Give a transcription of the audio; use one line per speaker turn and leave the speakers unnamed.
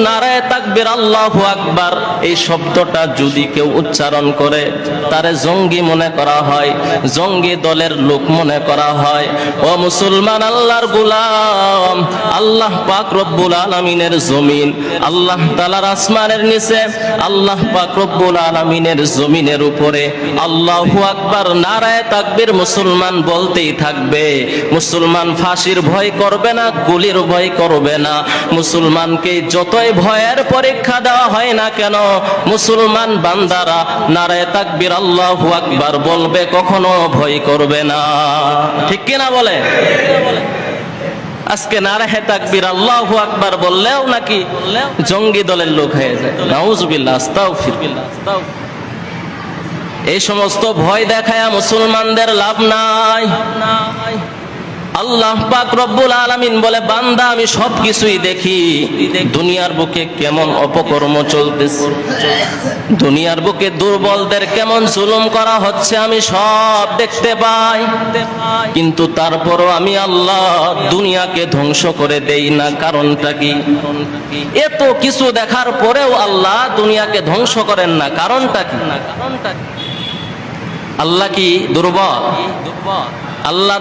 নারায়ে তাকবীর আল্লাহু আকবার এই শব্দটা যদি কেউ উচ্চারণ করে তারে জঙ্গি মনে করা হয়, জঙ্গি দলের লোক মনে করা হয়। ও মুসলমান, আল্লাহর গোলাম, আল্লাহ পাক রব্বুল আলামিনের জমিন, আল্লাহ তাআলার আসমানের নিচে, আল্লাহ পাক রব্বুল আলামিনের জমিনের উপরে আল্লাহু আকবার নারায়ে তাকবীর মুসলমান বলতেই থাকবে। মুসলমান ফাঁসির ভয় করবে না, গুলির ভয় করবে না। মুসলমানকে যতই ভয়ের পরীক্ষা দেওয়া হয় না কেন, মুসলমান বান্দারা নারায়ে তাকবীর আল্লাহু আকবার বলবে, কখনো ভয় করবে না। ঠিক কিনা বলে? আজকে নারায়ে তাকবীর আল্লাহু আকবার বললেও নাকি জঙ্গি দলের লোক হয়ে যায়। নাউজুবিল্লাহ, আস্তাগফিরুল্লাহ। এই সমস্ত ভয় দেখায়া মুসলমানদের লাভ নাই। আল্লাহ পাক রব্বুল আলামিন বলে, বান্দা আমি সব কিছুই দেখি। দুনিয়ার বুকে কেমন অপকর্ম চলতেছে, দুনিয়ার বুকে দুর্বলদের কেমন জুলুম করা হচ্ছে, আমি সব দেখতে পাই। কিন্তু তারপরও আমি আল্লাহ দুনিয়াকে ধ্বংস করে দেই না। কারণটা কি? এত কিছু দেখার পরেও আল্লাহ দুনিয়াকে ধ্বংস করেন না, কারণটা কি? আল্লাহ কি দুর্বল? আল্লাহ